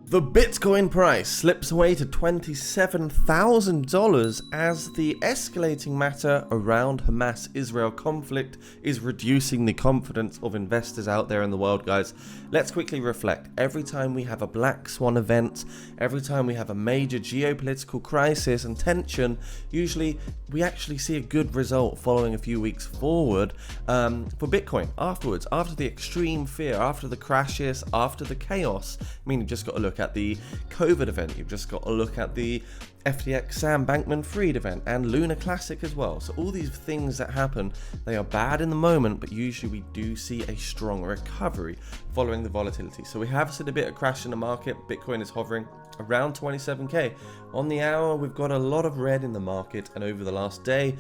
The Bitcoin price slips away to $27,000 as the escalating matter around Hamas-Israel conflict is reducing the confidence of investors out there in the world, guys. Let's quickly reflect. Every time we have a black swan event, every time we have a major geopolitical crisis and tension, usually we actually see a good result following a few weeks forward for Bitcoin afterwards, after the extreme fear, after the crashes, after the chaos. I mean, you just got to look at the COVID event, you've just got to look at the FTX Sam Bankman-Fried event and Lunar Classic as well. So all these things that happen, they are bad in the moment, but usually we do see a strong recovery following the volatility. So we have seen a bit of crash in the market. Bitcoin is hovering around 27k. On the hour, we've got a lot of red in the market, and over the last day,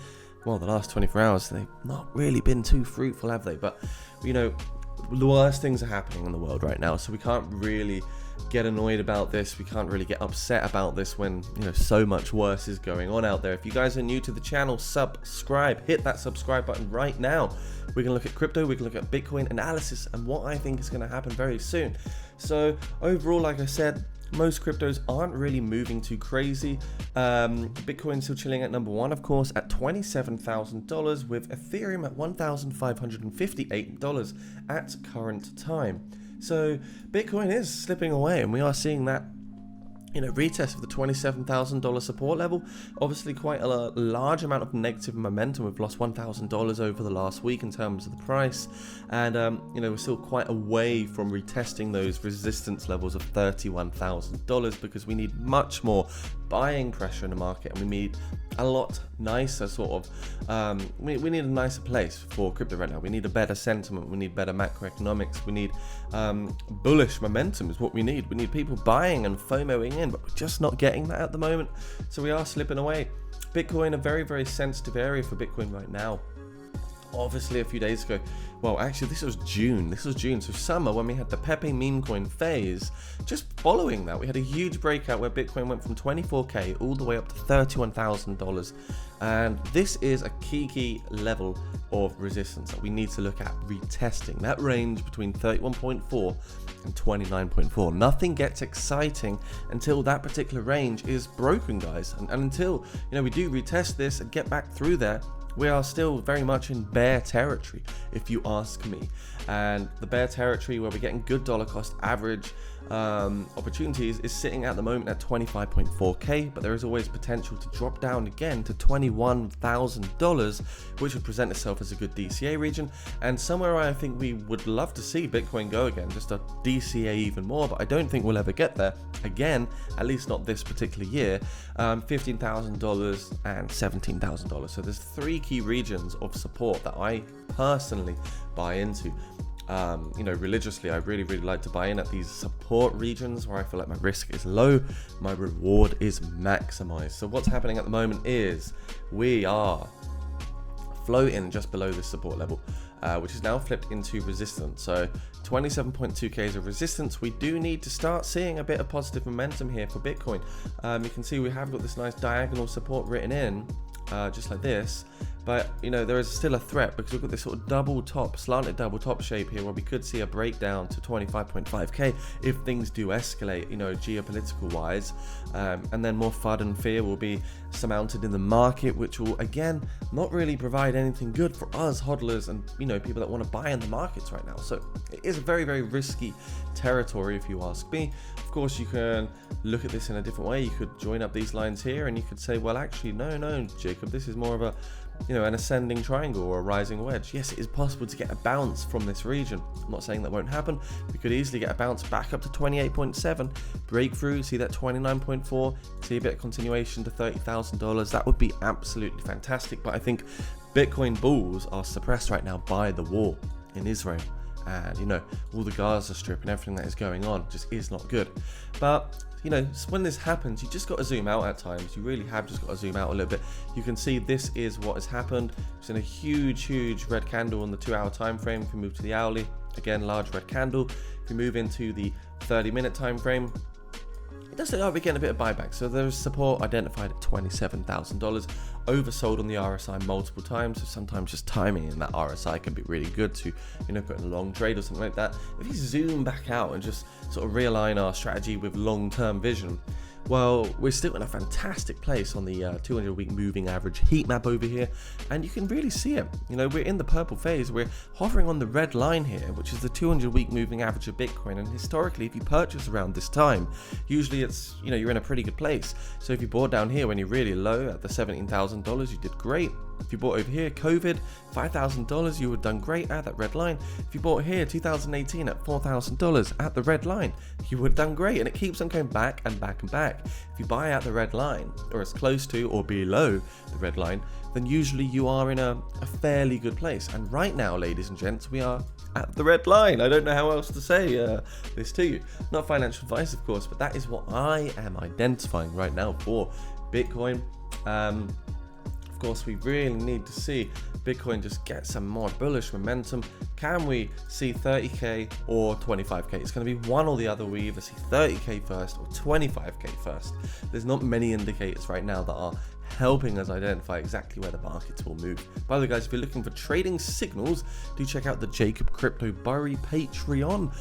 well, the last 24 hours, they've not really been too fruitful, have they? But, you know, the worst things are happening in the world right now, so we can't really get annoyed about this. We can't really get upset about this when, you know, so much worse is going on out there. If you guys are new to the channel, subscribe, hit that subscribe button right now. We can look at crypto, we can look at Bitcoin analysis and what I think is going to happen very soon. So overall, like I said, most cryptos aren't really moving too crazy. Bitcoin still chilling at number one, of course, at $27,000, with Ethereum at $1,558 at current time. So Bitcoin is slipping away, and we are seeing that, you know, retest of the $27,000 support level. Obviously quite a large amount of negative momentum. We've lost $1,000 over the last week in terms of the price, and you know, we're still quite away from retesting those resistance levels of $31,000 because we need much more buying pressure in the market, and we need a lot nicer sort of we need a nicer place for crypto right now. We need a better sentiment, we need better macroeconomics, we need bullish momentum is what we need. We need people buying and FOMOing in, but we're just not getting that at the moment, so we are slipping away. Bitcoin, a very, very sensitive area for Bitcoin right now. Obviously a few days ago, well, actually this was June, so summer, when we had the Pepe meme coin phase, just following that we had a huge breakout where Bitcoin went from 24k all the way up to $31,000, and this is a key level of resistance that we need to look at retesting. That range between 31.4 and 29.4. Nothing gets exciting until that particular range is broken, guys, and until, you know, we do retest this and get back through there, we are still very much in bear territory, if you ask me. And the bear territory where we're getting good dollar cost average opportunities is sitting at the moment at 25.4k, but there is always potential to drop down again to $21,000, which would present itself as a good DCA region, and somewhere I think we would love to see Bitcoin go again, just a DCA even more, but I don't think we'll ever get there again, at least not this particular year. $15,000 and $17,000. So there's three key regions of support that I personally buy into. You know, religiously, I really like to buy in at these support regions where I feel like my risk is low, my reward is maximized. So what's happening at the moment is we are floating just below this support level, which is now flipped into resistance. So 27.2k is a resistance. We do need to start seeing a bit of positive momentum here for Bitcoin. You can see we have got this nice diagonal support written in, just like this. But, you know, there is still a threat because we've got this sort of double top, slanted double top shape here where we could see a breakdown to 25.5k if things do escalate, you know, geopolitical wise. And then more FUD and fear will be surmounted in the market, which will, again, not really provide anything good for us hodlers and, you know, people that want to buy in the markets right now. So it is a very, very risky territory if you ask me. Of course, you can look at this in a different way. You could join up these lines here and you could say, well, actually, no, Jacob, this is more of a, you know, an ascending triangle or a rising wedge. Yes, it is possible to get a bounce from this region. I'm not saying that won't happen. We could easily get a bounce back up to 28.7, breakthrough, see that 29.4, see a bit of continuation to $30,000. That would be absolutely fantastic. But I think Bitcoin bulls are suppressed right now by the war in Israel. And, you know, all the Gaza Strip and everything that is going on just is not good. But, you know, when this happens, you just got to zoom out at times. You really have just got to zoom out a little bit. You can see this is what has happened. It's in a huge red candle on the 2-hour time frame. If we move to the hourly, again, large red candle. If we move into the 30-minute time frame, it does look like we're getting a bit of buyback. So there's support identified at $27,000, oversold on the RSI multiple times. So sometimes just timing in that RSI can be really good to, put in a long trade or something like that. If you zoom back out and just sort of realign our strategy with long-term vision, well, we're still in a fantastic place on the 200-week moving average heat map over here, and you can really see it. We're in the purple phase. We're hovering on the red line here, which is the 200-week moving average of Bitcoin. And historically, if you purchase around this time, usually it's, you're in a pretty good place. So if you bought down here when you're really low at the $17,000, you did great. If you bought over here, COVID, $5,000, you would have done great at that red line. If you bought here, 2018 at $4,000 at the red line, you would have done great. And it keeps on going back and back and back. If you buy at the red line, or as close to or below the red line, then usually you are in a fairly good place. And right now, ladies and gents, we are at the red line. I don't know how else to say this to you. Not financial advice, of course, but that is what I am identifying right now for Bitcoin. Of course, we really need to see Bitcoin just get some more bullish momentum. Can we see 30k or 25k? It's going to be one or the other. We either see 30k first or 25k first. There's not many indicators right now that are helping us identify exactly where the markets will move. By the way, guys, if you're looking for trading signals, do check out the jacobcrypobury Patreon.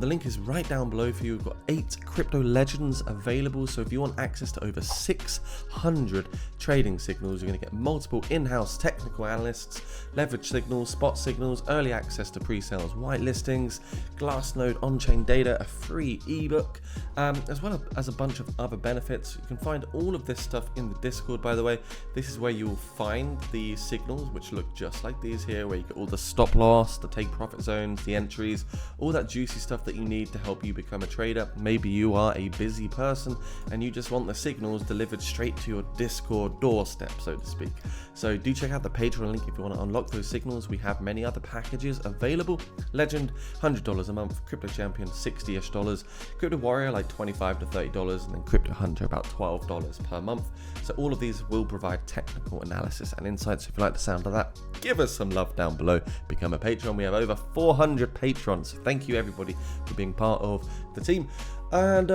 The link is right down below for you. We've got 8 crypto legends available, so if you want access to over 600 trading signals, you're going to get multiple in-house technical analysts, leverage signals, spot signals, early access to pre-sales, white listings, Glassnode on-chain data, a free ebook, as well as a bunch of other benefits. You can find all of this stuff in the Discord. By the way, this is where you'll find the signals, which look just like these here, where you get all the stop loss, the take profit zones, the entries, all that juicy stuff that you need to help you become a trader. Maybe you are a busy person and you just want the signals delivered straight to your Discord doorstep, so to speak. So do check out the Patreon link if you want to unlock those signals. We have many other packages available. Legend, $100 a month. Crypto Champion, $60-ish. Crypto Warrior, like $25 to $30, and then Crypto Hunter, about $12 per month. So all of these will provide technical analysis and insights. If you like the sound of that, give us some love down below. Become a Patreon. We have over 400 patrons. Thank you, everybody, for being part of the team. And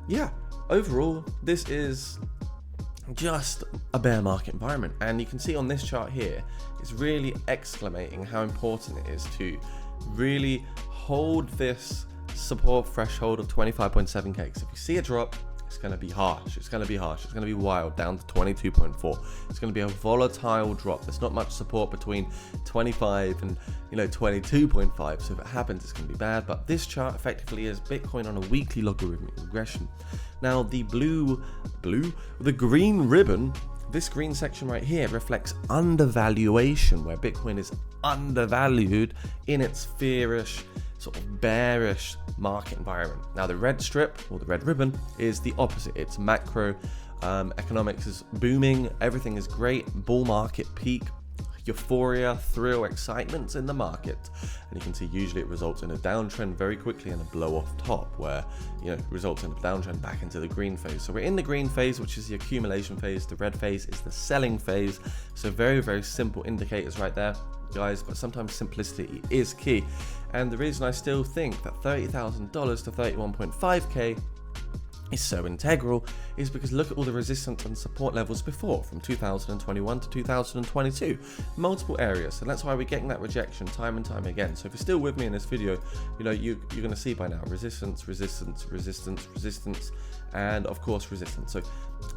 yeah, overall, this is just a bear market environment, and you can see on this chart here, it's really exclamating how important it is to really hold this support threshold of 25.7k. So if you see a drop, it's going to be harsh. It's going to be harsh. It's going to be wild, down to 22.4. It's going to be a volatile drop. There's not much support between 25 and 22.5. So if it happens, it's going to be bad. But this chart effectively is Bitcoin on a weekly logarithmic regression. Now the the green ribbon, this green section right here reflects undervaluation, where Bitcoin is undervalued in its fearish, sort of bearish market environment. Now the red strip, or the red ribbon, is the opposite. It's macro, economics is booming, everything is great, bull market peak, euphoria, thrill, excitement in the market. And you can see usually it results in a downtrend very quickly and a blow off top, where results in a downtrend back into the green phase. So we're in the green phase, which is the accumulation phase. The red phase is the selling phase. So very, very simple indicators right there, guys, but sometimes simplicity is key. And the reason I still think that $30,000 to 31.5k is so integral is because look at all the resistance and support levels before, from 2021 to 2022, multiple areas. So that's why we're getting that rejection time and time again. So if you're still with me in this video, you're going to see by now resistance, resistance, resistance, resistance, and of course resistance. So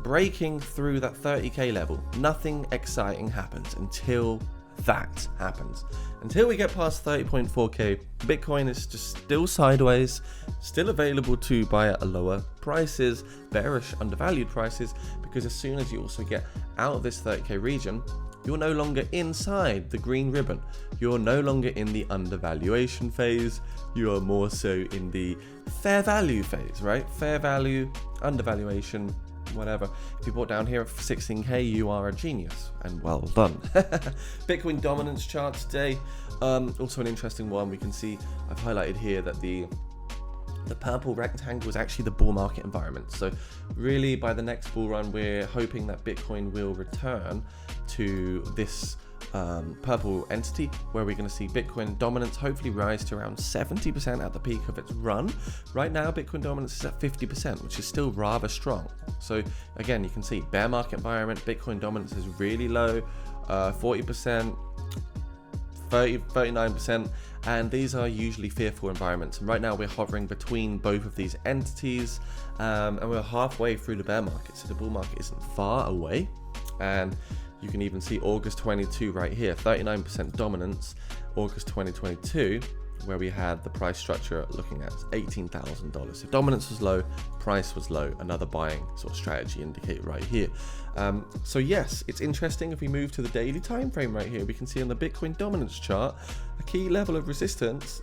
breaking through that 30k level, nothing exciting happens until that happens. Until we get past 30.4k, Bitcoin is just still sideways, still available to buy at lower prices, bearish, undervalued prices, because as soon as you also get out of this 30k region, you're no longer inside the green ribbon. You're no longer in the undervaluation phase. You are more so in the fair value phase, right? Fair value, undervaluation, whatever. If you bought down here for 16k, you are a genius, and well done. Bitcoin dominance chart today, also an interesting one. We can see I've highlighted here that the purple rectangle is actually the bull market environment. So really, by the next bull run, we're hoping that Bitcoin will return to this purple entity, where we're going to see Bitcoin dominance hopefully rise to around 70% at the peak of its run. Right now, Bitcoin dominance is at 50%, which is still rather strong. So again, you can see bear market environment, Bitcoin dominance is really low, 40%, 39%, and these are usually fearful environments. And right now we're hovering between both of these entities, and we're halfway through the bear market, so the bull market isn't far away. And you can even see August 22 right here, 39% dominance, August 2022, where we had the price structure looking at $18,000. So dominance was low, price was low, another buying sort of strategy indicator right here. So yes, it's interesting. If we move to the daily time frame right here, we can see on the Bitcoin dominance chart, a key level of resistance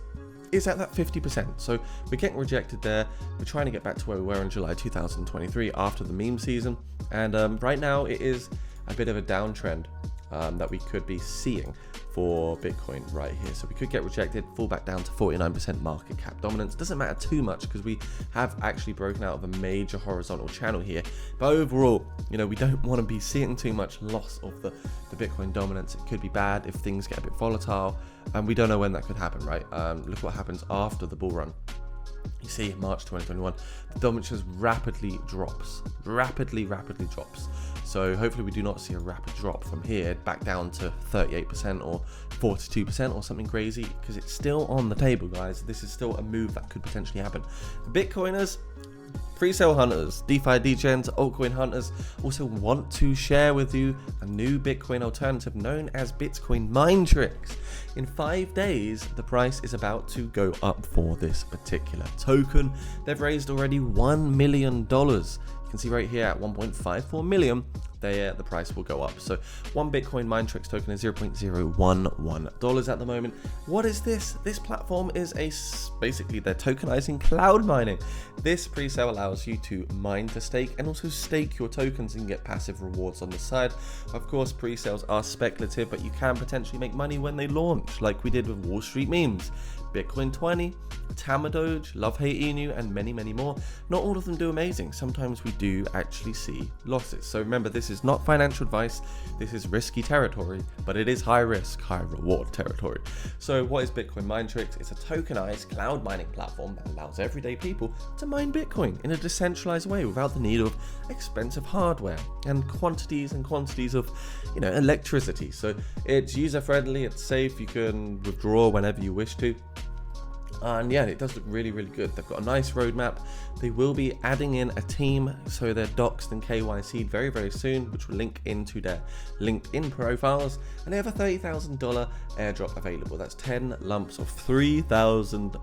is at that 50%. So we're getting rejected there. We're trying to get back to where we were in July 2023 after the meme season. And right now it is a bit of a downtrend that we could be seeing for Bitcoin right here. So we could get rejected, fall back down to 49% market cap dominance. Doesn't matter too much because we have actually broken out of a major horizontal channel here. But overall, you know, we don't want to be seeing too much loss of the Bitcoin dominance. It could be bad if things get a bit volatile, and we don't know when that could happen, right? Look what happens after the bull run. You see, March 2021, the dominance just rapidly drops. So hopefully we do not see a rapid drop from here back down to 38% or 42% or something crazy, because it's still on the table, guys. This is still a move that could potentially happen. Bitcoiners, pre-sale hunters, DeFi degens, altcoin hunters also want to share with you a new Bitcoin alternative known as Bitcoin Mind Tricks. In 5 days, the price is about to go up for this particular token. They've raised already $1 million. You can see right here at 1.54 million, the price will go up. So one Bitcoin Mind Tricks token is $0.011 at the moment. What is this? This platform is basically they're tokenizing cloud mining. This pre-sale allows you to mine to stake and also stake your tokens and get passive rewards on the side. Of course, pre-sales are speculative, but you can potentially make money when they launch, like we did with Wall Street memes, Bitcoin 20, Tamadoge, Love Hate Inu, and many more. Not all of them do amazing. Sometimes we do actually see losses. So remember, this is not financial advice. This is risky territory, but it is high risk, high reward territory. So what is Bitcoin Mind Tricks? It's a tokenized cloud mining platform that allows everyday people to mine Bitcoin in a decentralized way without the need of expensive hardware and quantities of, you know, electricity. So it's user friendly, it's safe, you can withdraw whenever you wish to. And yeah, it does look really good. They've got a nice roadmap. They will be adding in a team, so they're doxed and KYC'd very soon, which will link into their LinkedIn profiles. And they have a $30,000 airdrop available. That's 10 lumps of 3,000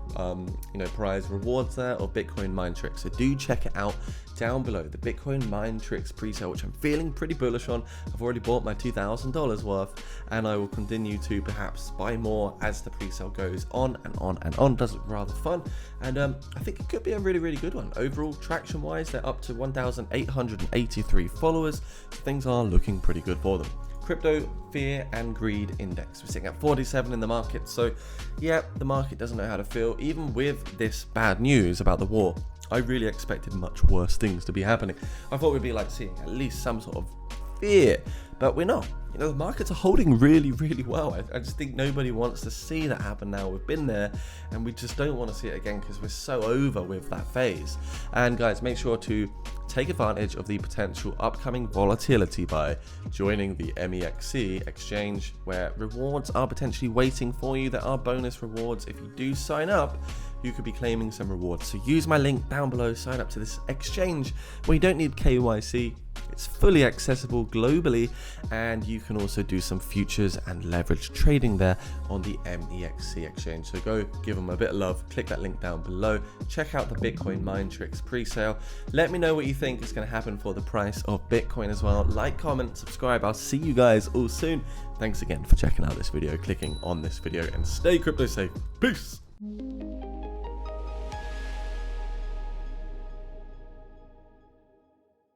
prize rewards there of Bitcoin Mind Tricks. So do check it out down below. The Bitcoin Mind Tricks pre-sale, which I'm feeling pretty bullish on. I've already bought my $2,000 worth, and I will continue to perhaps buy more as the pre-sale goes on and on. Does look rather fun, and I think it could be a really good one. Overall, traction wise, they're up to 1,883 followers, so things are looking pretty good for them. Crypto fear and greed index, we're sitting at 47 in the market. So yeah, the market doesn't know how to feel. Even with this bad news about the war, I really expected much worse things to be happening. I thought we'd be like seeing at least some sort of fear, but we're not. You know, the markets are holding really well. I just think nobody wants to see that happen now. We've been there, and we just don't want to see it again because we're so over with that phase. And guys, make sure to take advantage of the potential upcoming volatility by joining the MEXC exchange, where rewards are potentially waiting for you. There are bonus rewards. If you do sign up, you could be claiming some rewards. So use my link down below, sign up to this exchange where you don't need KYC. It's fully accessible globally, and you can also do some futures and leverage trading there on the MEXC exchange. So go give them a bit of love, click that link down below, check out the Bitcoin Mind Tricks pre-sale. Let me know what you think is going to happen for the price of Bitcoin as well. Like, comment, subscribe. I'll see you guys all soon. Thanks again for checking out this video, clicking on this video, and stay crypto safe. Peace.